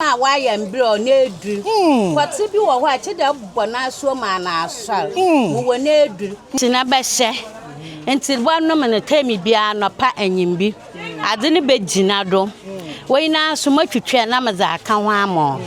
Why am bro nedu. What if you are watching the bonasso man asal? Who were nedu. Tinabashe. Until one woman tell me be no pa and yimbi. I didn't be ginado. When I so much to train Amaza can one more.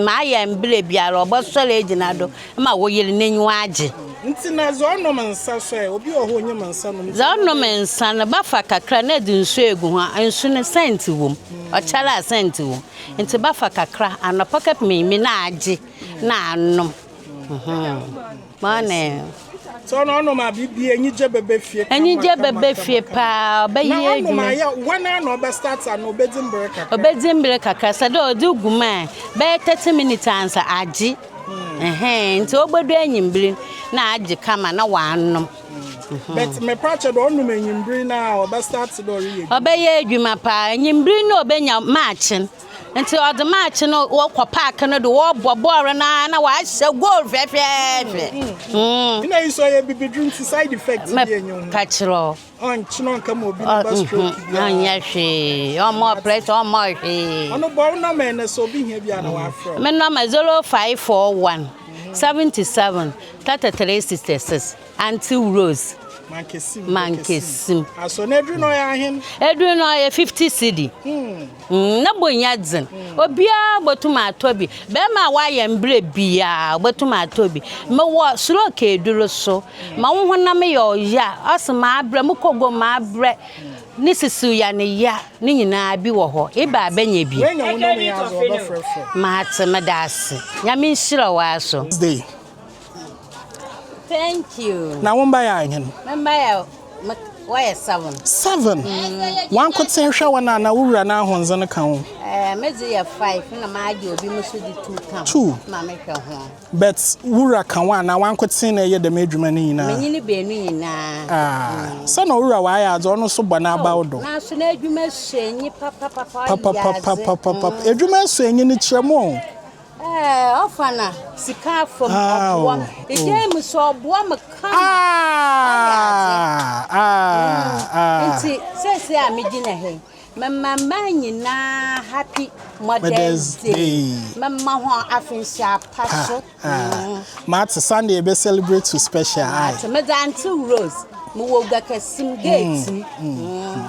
My am Billy or Boston Ginado. My way in Waji. Ntina zonoman saswe obi oho nyama nsano zonoman san bafa kakra na di nso egu ha nso ne senti wom o chala senti wom nti bafa kakra anopoke me na age na anom mane so no ma bibi enyije bebe fie pa obaye edu na ya wana no be start and obedzimbre kakra sade odi guma be 30 minutes ansa age nti ogbedu enyimbiri na age kama na wanom but me prache do onum enyimbiri na oba start do riye obaye adwuma pa enyimbiri na obenya matchin nti od match no wo kwa park no do wo bobore na wa hye goal fefefe ina iso ye bibidru side effects bi enyo ka kiro on chino nka mo bi na stroke anya hwe o mo press o mo hwe ono bo na me na so bi hia bia na wa afro me number 0541 77 3366 Auntie Rose Mankesim. Aso na edru no ya ahen. Edru no ya 50 cedi. Na bonya dzin. Obia botuma atobi. Be ma wa ya mbre bia botuma atobi. Me wo suro ka eduru so. Ma wo honam ya ya. Asma abre mukogo ma abre. Ni sisu ya ne ya. Ni nyina bi wo ho. Iba benya bi. Wenya wo no me ya zo do frefre. Ma atmedase. Nyame nhira wa so. Thank you. Na won buy ahen. Member why 7. 7. One could say show na wura na ahonze ne kan wo. Mezi ya 5 na ma age obi musu di 2 kan. 2. Na me hwe ho. But wura kan wa na one could say na ye de medwuma ni nyina. Menyini benu nyina. So na wura wa ya azo no so bɔ na ba wodo. Na so na adwuma hyenyi papa. Adwuma so enyi ni kyeremo. Ofana sika from obwa ejemu so obwa maka nti sese a megina he mama nyina happy Mother's Day mama ho afinsia paso ma to Sunday be celebrate to special eye to Auntie Rose mo ga kasim gate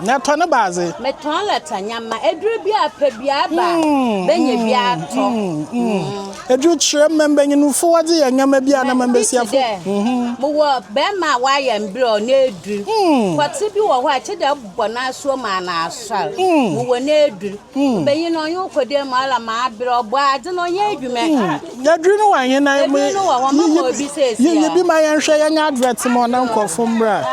na to na baze me ton la tanyama eduru bi apa bi aba benye bi ato eduru chire member nyinu fo wade ya nyama bi ana member siafo mo wo be ma wa ya mbro na eduru kwati bi wo ho a chede bona so ma na asal mo wo na eduru benyi no yo kode ma ala ma abre obo ade no ye adwuma eduru no wan ye na eduru no wa mo obi sesi ye bi ma ye nhwe ye nya advert mo na nkofo mbra